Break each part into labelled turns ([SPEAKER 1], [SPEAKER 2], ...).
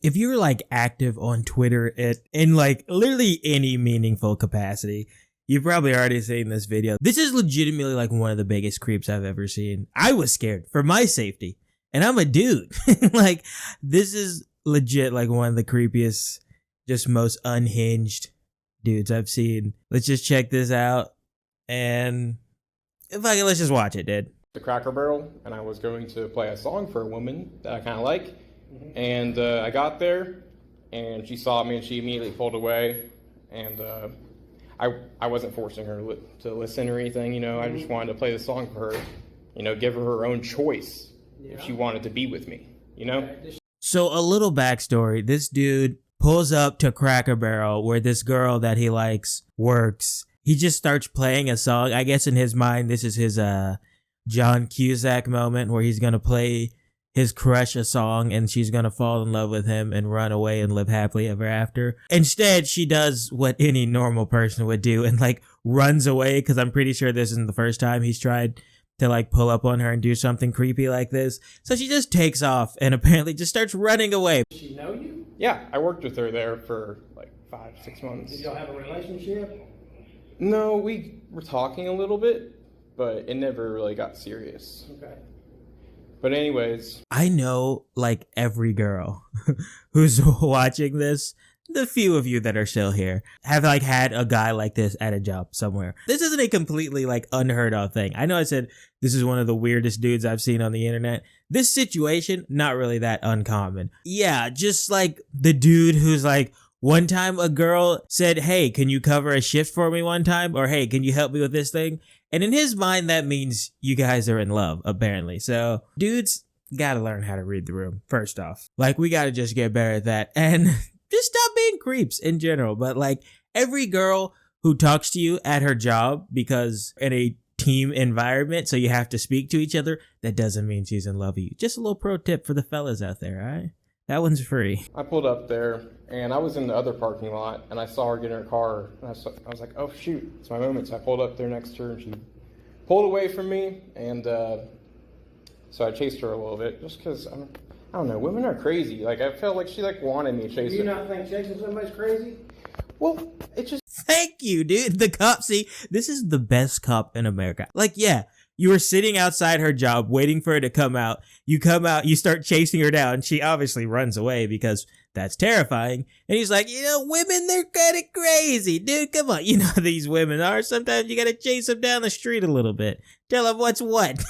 [SPEAKER 1] If you're like active on Twitter in like literally any meaningful capacity, you've probably already seen this video. This is legitimately like one of the biggest creeps I've ever seen. I was scared for my safety, and I'm a dude. Like, this is legit like one of the creepiest, just most unhinged dudes I've seen. Let's just check this out, and let's just watch it, dude.
[SPEAKER 2] The Cracker Barrel, and I was going to play a song for a woman that I kind of like. And I got there, and she saw me, and she immediately pulled away. And I wasn't forcing her to listen or anything, you know. I just wanted to play the song for her, you know, give her her own choice if she wanted to be with me, you know.
[SPEAKER 1] So a little backstory: this dude pulls up to Cracker Barrel where this girl that he likes works. He just starts playing a song. I guess in his mind, this is his John Cusack moment where he's gonna play his crush a song and she's gonna fall in love with him and run away and live happily ever after. Instead, she does what any normal person would do and like runs away, because I'm pretty sure this isn't the first time he's tried to like pull up on her and do something creepy like this. So she just takes off and apparently just starts running away.
[SPEAKER 3] Does she know you?
[SPEAKER 2] Yeah, I worked with her there for like 5-6 months.
[SPEAKER 3] Did y'all have a relationship?
[SPEAKER 2] No, we were talking a little bit, but it never really got serious.
[SPEAKER 3] Okay.
[SPEAKER 2] But anyways,
[SPEAKER 1] I know like every girl who's watching this, the few of you that are still here, have like had a guy like this at a job somewhere. This isn't a completely like unheard of thing. I know I said this is one of the weirdest dudes I've seen on the internet. This situation, not really that uncommon. Yeah, just like the dude who's like, one time a girl said, hey, can you cover a shift for me one time? Or hey, can you help me with this thing? And in his mind, that means you guys are in love, apparently. So dudes gotta learn how to read the room, first off. Like, we gotta just get better at that. And just stop being creeps in general. But like, every girl who talks to you at her job, because in a team environment, so you have to speak to each other, that doesn't mean she's in love with you. Just a little pro tip for the fellas out there, all right? That one's free.
[SPEAKER 2] I pulled up there, and I was in the other parking lot, and I saw her get in her car, and I was like, oh shoot, it's my moment. So I pulled up there next to her, and she pulled away from me, and so I chased her a little bit, just because, I don't know, women are crazy. Like, I felt like she like wanted me to chase her.
[SPEAKER 3] Do you not think chasing somebody's crazy?
[SPEAKER 2] Well, it just...
[SPEAKER 1] Thank you, dude. The cop, see, this is the best cop in America. Like, yeah, you were sitting outside her job waiting for her to come out. You come out, you start chasing her down. She obviously runs away because that's terrifying. And he's like, you know, women, they're kind of crazy. Dude, come on. You know how these women are. Sometimes you got to chase them down the street a little bit. Tell them what's what.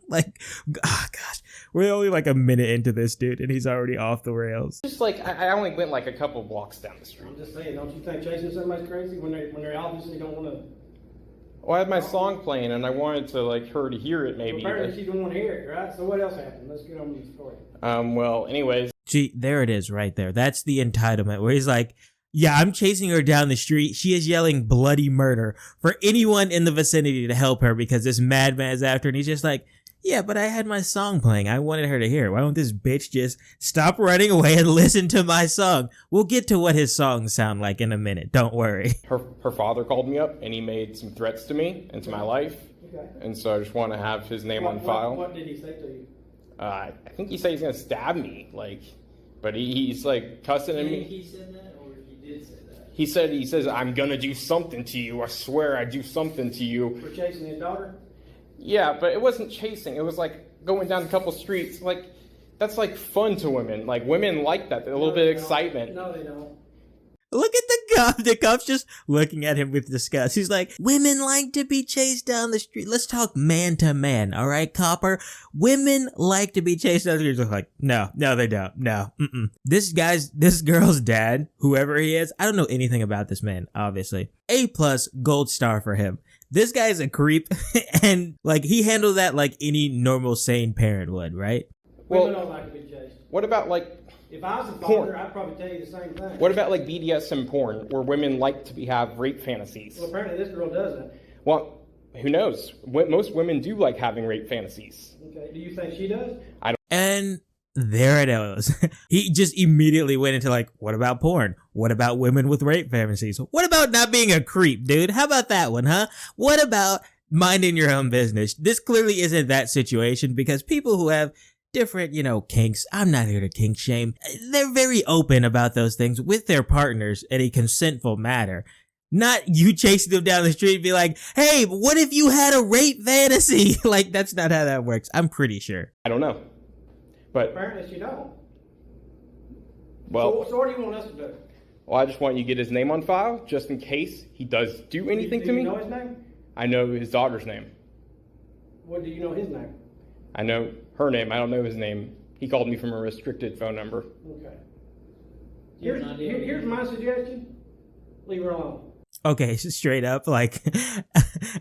[SPEAKER 1] Like, oh gosh. We're only like a minute into this, dude, and he's already off the rails.
[SPEAKER 2] Just like, I only went like a couple blocks down the street.
[SPEAKER 3] I'm just saying, don't you think chasing somebody's crazy when they obviously don't want to?
[SPEAKER 2] Well, I had my song playing, and I wanted to like her to hear it, maybe.
[SPEAKER 3] Well, apparently she didn't want to hear it, right? So what else happened? Let's get on with the story.
[SPEAKER 2] Well, anyways.
[SPEAKER 1] Gee, there it is right there. That's the entitlement where he's like, yeah, I'm chasing her down the street. She is yelling bloody murder for anyone in the vicinity to help her because this madman is after her. And he's just like, yeah, but I had my song playing. I wanted her to hear it. Why don't this bitch just stop running away and listen to my song? We'll get to what his songs sound like in a minute. Don't worry.
[SPEAKER 2] Her father called me up, and he made some threats to me and to my life.
[SPEAKER 3] Okay.
[SPEAKER 2] And so I just want to have his name on file.
[SPEAKER 3] What did he say to you?
[SPEAKER 2] I think he said he's going to stab me, like, but he's like cussing at me.
[SPEAKER 3] He said that, or he did say that?
[SPEAKER 2] He says, I'm going to do something to you. I swear I do something to you.
[SPEAKER 3] For chasing his daughter?
[SPEAKER 2] Yeah, but it wasn't chasing. It was like going down a couple streets. Like, that's like fun to women. Like, women like that. A little bit of excitement.
[SPEAKER 3] No, they don't.
[SPEAKER 1] Look at the cop. The cop's just looking at him with disgust. He's like, women like to be chased down the street. Let's talk man to man. All right, copper. Women like to be chased down the street. He's like, no, they don't. No. This girl's dad, whoever he is, I don't know anything about this man, obviously. A+ gold star for him. This guy's a creep, and like he handled that like any normal sane parent would, right?
[SPEAKER 3] Women don't like to be chased.
[SPEAKER 2] What about like
[SPEAKER 3] if I was a
[SPEAKER 2] porn?
[SPEAKER 3] father, I'd probably tell you the same thing.
[SPEAKER 2] What about like BDSM porn, where women like to have rape fantasies?
[SPEAKER 3] Well, apparently this girl doesn't.
[SPEAKER 2] Well, who knows? Most women do like having rape fantasies.
[SPEAKER 3] Okay, do you think she does?
[SPEAKER 2] I don't.
[SPEAKER 1] And there it is. He just immediately went into like, what about porn? What about women with rape fantasies? What about not being a creep, dude? How about that one, huh? What about minding your own business? This clearly isn't that situation because people who have different, kinks. I'm not here to kink shame. They're very open about those things with their partners in a consentful manner. Not you chasing them down the street and be like, hey, what if you had a rape fantasy? Like, that's not how that works. I'm pretty sure.
[SPEAKER 2] I don't know. But
[SPEAKER 3] apparently she don't.
[SPEAKER 2] Well,
[SPEAKER 3] so what do you want us to do?
[SPEAKER 2] Well, I just want you to get his name on file, just in case he does do anything to me.
[SPEAKER 3] Do you know his name?
[SPEAKER 2] I know his daughter's name.
[SPEAKER 3] What do you know his name?
[SPEAKER 2] I know her name. I don't know his name. He called me from a restricted phone number.
[SPEAKER 3] Okay. Here's my suggestion. Leave her alone.
[SPEAKER 1] Okay, straight up, like,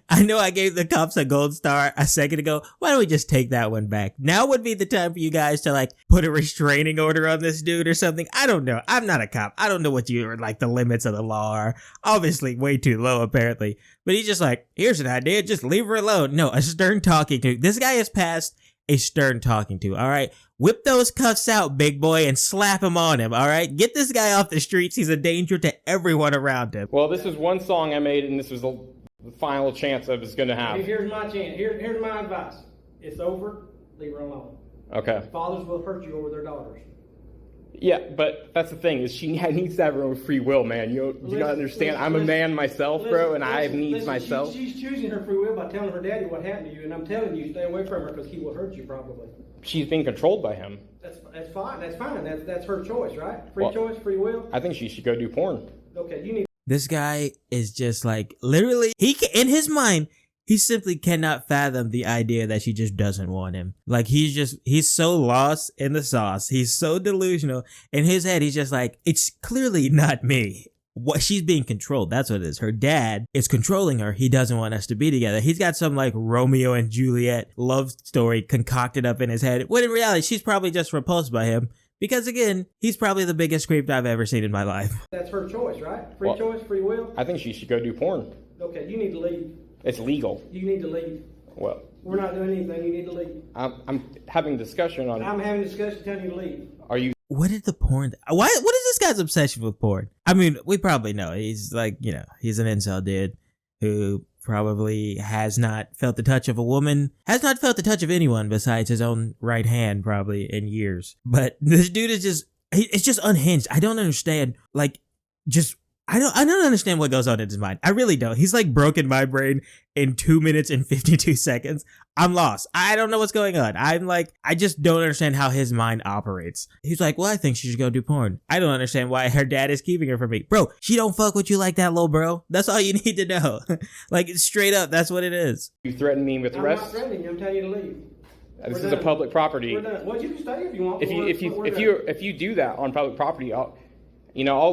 [SPEAKER 1] I know I gave the cops a gold star a second ago. Why don't we just take that one back? Now would be the time for you guys to, like, put a restraining order on this dude or something. I don't know. I'm not a cop. I don't know what the limits of the law are. Obviously, way too low, apparently. But he's just like, here's an idea. Just leave her alone. No, a stern talking to. This guy has passed a stern talking to, all right? Whip those cuffs out, big boy, and slap him on him, all right? Get this guy off the streets. He's a danger to everyone around him.
[SPEAKER 2] Well, this is one song I made, and this was the final chance I was going to have.
[SPEAKER 3] Here's my chance. Here's my advice. It's over. Leave her alone.
[SPEAKER 2] Okay.
[SPEAKER 3] Fathers will hurt you over their daughters.
[SPEAKER 2] Yeah, but that's the thing, is she needs to have her own free will, man. You not understand? I'm a man myself, bro, and I have needs myself.
[SPEAKER 3] She's choosing her free will by telling her daddy what happened to you, and I'm telling you, stay away from her because he will hurt you probably.
[SPEAKER 2] She's being controlled by him.
[SPEAKER 3] That's fine. That's fine. That's her choice, right? Free choice, free will.
[SPEAKER 2] I think she should go do porn.
[SPEAKER 3] Okay, you need.
[SPEAKER 1] This guy is just like, literally, in his mind, he simply cannot fathom the idea that she just doesn't want him. Like, he's so lost in the sauce. He's so delusional. In his head, he's just like, it's clearly not me. What, she's being controlled. That's what it is. Her dad is controlling her. He doesn't want us to be together. He's got some like Romeo and Juliet love story concocted up in his head. When in reality, she's probably just repulsed by him. Because again, he's probably the biggest creep I've ever seen in my life.
[SPEAKER 3] That's her choice, right? Free choice, free will.
[SPEAKER 2] I think she should go do porn.
[SPEAKER 3] Okay, you need to leave.
[SPEAKER 2] It's legal.
[SPEAKER 3] You need to leave.
[SPEAKER 2] Well,
[SPEAKER 3] we're not doing anything. You need to leave.
[SPEAKER 2] I'm having a discussion on.
[SPEAKER 3] I'm having a discussion telling you to leave.
[SPEAKER 2] Are you?
[SPEAKER 1] What did the porn? What is this guy's obsession with porn? I mean, we probably know he's like, he's an incel dude who probably has not felt the touch of a woman, has not felt the touch of anyone besides his own right hand probably in years. But this dude is it's just unhinged. I don't understand. Like, I don't understand what goes on in his mind. I really don't. He's like broken my brain in 2 minutes and 52 seconds. I'm lost. I don't know what's going on. I just don't understand how his mind operates. He's like, well, I think she should go do porn. I don't understand why her dad is keeping her from me. Bro, she don't fuck with you like that, little bro. That's all you need to know. Like, straight up, that's what it is.
[SPEAKER 2] You threaten me with arrest?
[SPEAKER 3] I'm not threatening you. I'm telling you to leave.
[SPEAKER 2] This is a public property.
[SPEAKER 3] We're done. Well, you can stay if you want.
[SPEAKER 2] If you do that on public property, I'll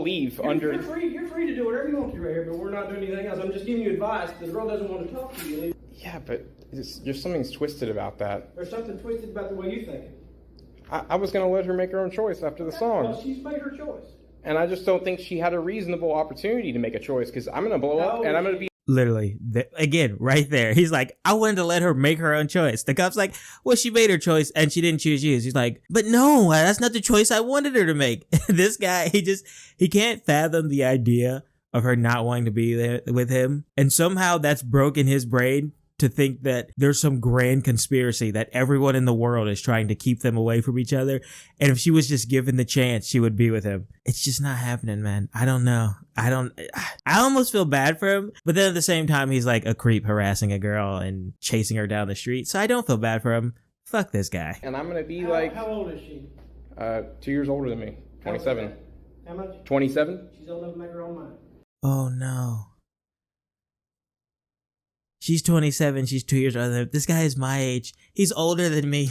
[SPEAKER 2] leave under.
[SPEAKER 3] You're free to do whatever you want to right here, but we're not doing anything else. I'm just giving you advice. The girl doesn't want to talk to you.
[SPEAKER 2] Yeah, but there's something's twisted about that.
[SPEAKER 3] There's something twisted about the way you think.
[SPEAKER 2] I was going to let her make her own choice after the song.
[SPEAKER 3] Well, she's made her choice.
[SPEAKER 2] And I just don't think she had a reasonable opportunity to make a choice because I'm going to blow up and I'm going to be.
[SPEAKER 1] Literally, again, right there. He's like, I wanted to let her make her own choice. The cop's like, well, she made her choice and she didn't choose you. He's like, but no, that's not the choice I wanted her to make. This guy, he can't fathom the idea of her not wanting to be there with him. And somehow that's broken his brain to think that there's some grand conspiracy that everyone in the world is trying to keep them away from each other. And if she was just given the chance, she would be with him. It's just not happening, man. I don't know. I almost feel bad for him, but then at the same time, he's like a creep harassing a girl and chasing her down the street. So I don't feel bad for him. Fuck this guy.
[SPEAKER 2] And I'm going to be
[SPEAKER 3] how old is she?
[SPEAKER 2] 2 years older than me. 27.
[SPEAKER 3] How much?
[SPEAKER 2] 27.
[SPEAKER 3] She's old enough to make her own mind.
[SPEAKER 1] Oh no. She's 27. She's 2 years older than me. This guy is my age. He's older than me.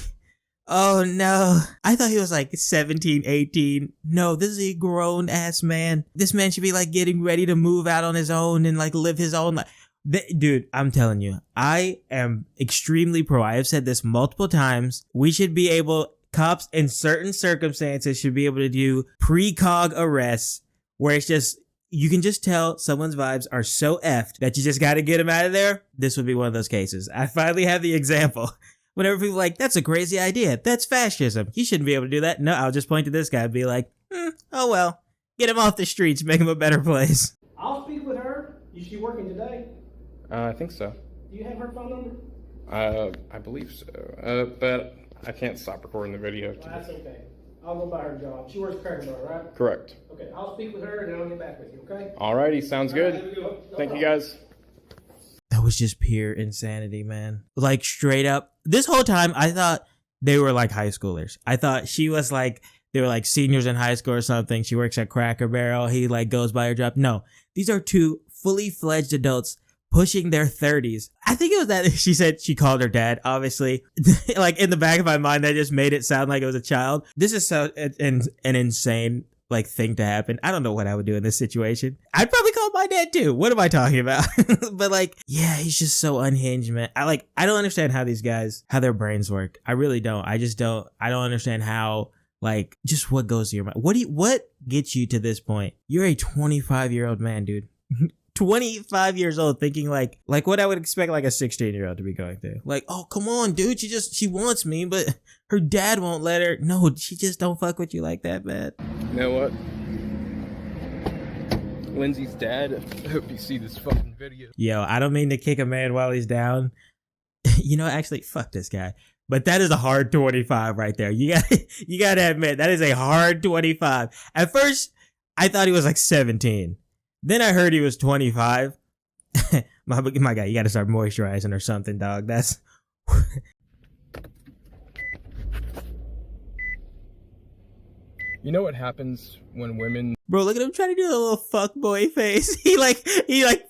[SPEAKER 1] Oh no. I thought he was like 17, 18. No, this is a grown ass man. This man should be like getting ready to move out on his own and like live his own life. Dude, I'm telling you, I am extremely pro. I have said this multiple times. We should be able, cops in certain circumstances should be able to do precog arrests where it's just, you can just tell someone's vibes are so effed that you just got to get them out of there. This would be one of those cases. I finally have the example. Whenever people are like, that's a crazy idea. That's fascism. You shouldn't be able to do that. No, I'll just point to this guy and be like, oh well. Get him off the streets. Make him a better place.
[SPEAKER 3] I'll speak with her. Is she working today?
[SPEAKER 2] I think so.
[SPEAKER 3] Do you have her phone number?
[SPEAKER 2] I believe so. But I can't stop recording the video.
[SPEAKER 3] Well, that's okay. I'll go by her job. She works Cracker Barrel, right?
[SPEAKER 2] Correct.
[SPEAKER 3] Okay, I'll speak with her and then I'll get back with you, okay?
[SPEAKER 2] Alrighty, sounds
[SPEAKER 3] All right,
[SPEAKER 2] good.
[SPEAKER 3] have a good one. No
[SPEAKER 2] Thank you
[SPEAKER 3] problem.
[SPEAKER 2] guys.
[SPEAKER 1] That was just pure insanity, man. Like straight up. This whole time I thought they were like high schoolers. I thought she was like, they were like seniors in high school or something. She works at Cracker Barrel. He like goes by her job. No, these are two fully fledged adults pushing their 30s. I think it was that she said she called her dad, obviously. Like in the back of my mind, that just made it sound like it was a child. This is so an insane like thing to happen. I don't know what I would do in this situation. I'd probably call my dad too. What am I talking about? But like, yeah, he's just so unhinged, man. I don't understand how these guys, how their brains work. I really don't. I don't understand how, like, just what goes to your mind. What gets you to this point? You're a 25-year-old man, dude. 25 years old, thinking like what I would expect like a 16-year-old to be going through. Like, oh, come on, dude. She wants me, but her dad won't let her. No, she just don't fuck with you like that, man.
[SPEAKER 2] You know what? Lindsay's dad, I hope you see this fucking video.
[SPEAKER 1] Yo, I don't mean to kick a man while he's down. You know, actually, fuck this guy. But that is a hard 25 right there. You gotta admit, that is a hard 25. At first, I thought he was like 17. Then I heard he was 25. my guy, you gotta start moisturizing or something, dog. That's...
[SPEAKER 2] You know what happens when women...
[SPEAKER 1] Bro, look at him trying to do a little fuckboy face. He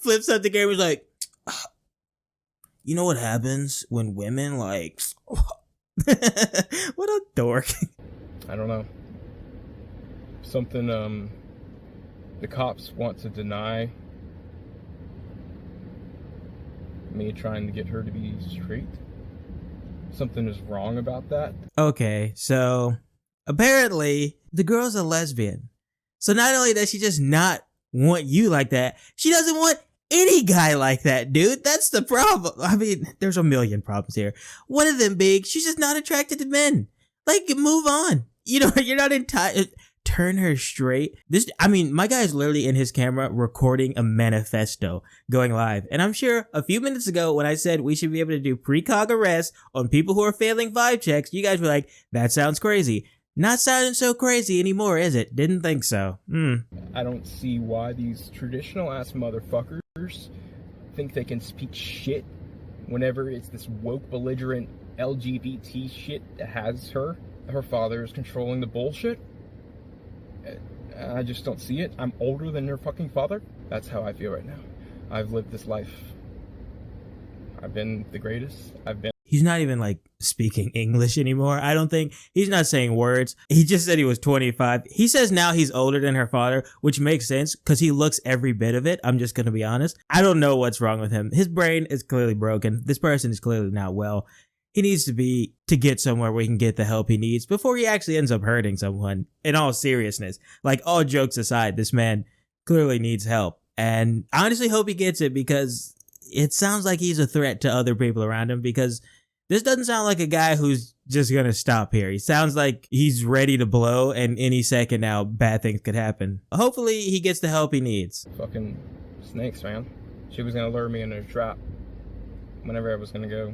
[SPEAKER 1] flips up the camera. He's like, you know what happens when women like... What a dork.
[SPEAKER 2] I don't know. Something, the cops want to deny me trying to get her to be straight. Something is wrong about that.
[SPEAKER 1] Okay, so apparently the girl's a lesbian. So not only does she just not want you like that, she doesn't want any guy like that, dude. That's the problem. I mean, there's a million problems here. One of them being, she's just not attracted to men. Like, move on. You know, you're not entitled. Turn her straight. My guy is literally in his camera recording a manifesto going live. And I'm sure a few minutes ago when I said we should be able to do precog arrests on people who are failing vibe checks, you guys were like, that sounds crazy. Not sounding so crazy anymore, is it? Didn't think so.
[SPEAKER 2] I don't see why these traditional ass motherfuckers think they can speak shit whenever it's this woke belligerent LGBT shit that has her. Her father is controlling the bullshit. I just don't see it. I'm older than her fucking father. That's how I feel right now. I've lived this life. I've been the greatest.
[SPEAKER 1] He's not even like speaking English anymore. I don't think he's not saying words. He just said he was 25. He says now he's older than her father, which makes sense because he looks every bit of it. I'm just going to be honest. I don't know what's wrong with him. His brain is clearly broken. This person is clearly not well. He needs to get somewhere where he can get the help he needs before he actually ends up hurting someone. In all seriousness, like all jokes aside, this man clearly needs help. And I honestly hope he gets it because it sounds like he's a threat to other people around him, because this doesn't sound like a guy who's just going to stop here. He sounds like he's ready to blow, and any second now bad things could happen. Hopefully he gets the help he needs.
[SPEAKER 2] Fucking snakes, man. She was going to lure me into a trap whenever I was going to go,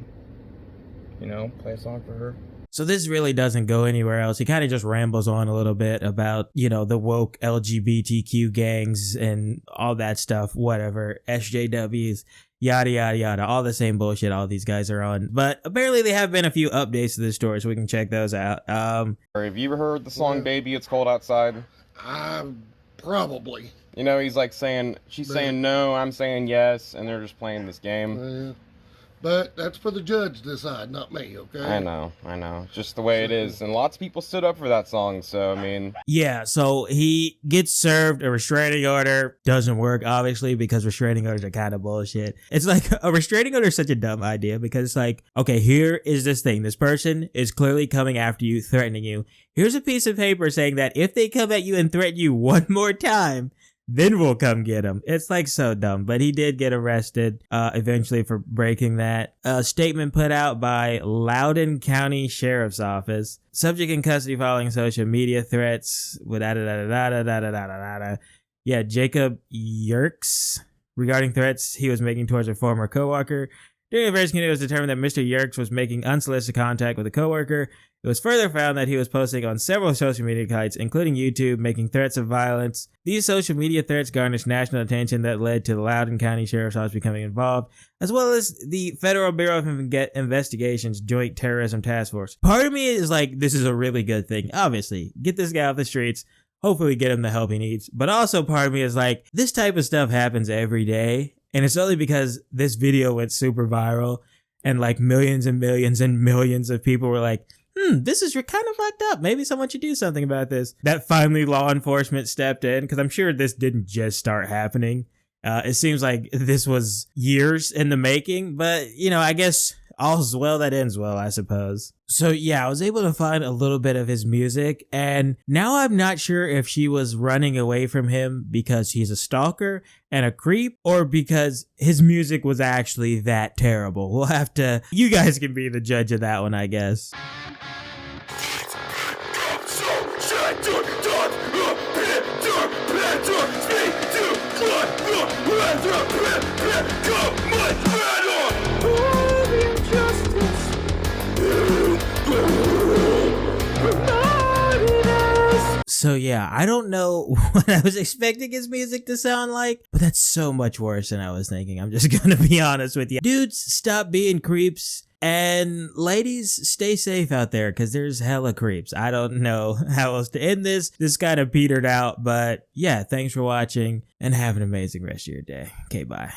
[SPEAKER 2] play a song for her.
[SPEAKER 1] So this really doesn't go anywhere else. He kind of just rambles on a little bit about, the woke LGBTQ gangs and all that stuff, whatever, SJWs, yada, yada, yada, all the same bullshit all these guys are on. But apparently there have been a few updates to the story, so we can check those out.
[SPEAKER 2] Have you ever heard the song Baby, It's Cold Outside?
[SPEAKER 4] Probably.
[SPEAKER 2] He's like she's saying no, I'm saying yes, and they're just playing this game.
[SPEAKER 4] But that's for the judge to decide, not me, okay?
[SPEAKER 2] I know. It's just the way it is. And lots of people stood up for that song, so,
[SPEAKER 1] Yeah, so he gets served a restraining order. Doesn't work, obviously, because restraining orders are kind of bullshit. It's like, a restraining order is such a dumb idea, because it's like, okay, here is this thing. This person is clearly coming after you, threatening you. Here's a piece of paper saying that if they come at you and threaten you one more time, then we'll come get him. It's like so dumb, but he did get arrested eventually for breaking that. A statement put out by Loudoun County Sheriff's Office. Subject in custody following social media threats. Yeah, Jacob Yerkes regarding threats he was making towards a former coworker. During the investigation, it was determined that Mr. Yerkes was making unsolicited contact with a coworker It was further found that he was posting on several social media sites, including YouTube, making threats of violence. These social media threats garnished national attention that led to the Loudoun County Sheriff's Office becoming involved, as well as the Federal Bureau of Investigation's Joint Terrorism Task Force. Part of me is like, this is a really good thing. Obviously, get this guy off the streets. Hopefully get him the help he needs. But also part of me is like, this type of stuff happens every day. And it's only because this video went super viral and like millions and millions and millions of people were like, this is kind of fucked up. Maybe someone should do something about this. That finally law enforcement stepped in, because I'm sure this didn't just start happening. It seems like this was years in the making, but I guess all's well that ends well, I suppose. So yeah, I was able to find a little bit of his music, and now I'm not sure if she was running away from him because he's a stalker and a creep, or because his music was actually that terrible. You guys can be the judge of that one, I guess. So yeah, I don't know what I was expecting his music to sound like, but that's so much worse than I was thinking. I'm just gonna be honest with you. Dudes, stop being creeps. And ladies, stay safe out there, because there's hella creeps. I don't know how else to end this. This kind of petered out, but yeah, thanks for watching and have an amazing rest of your day. Okay, bye.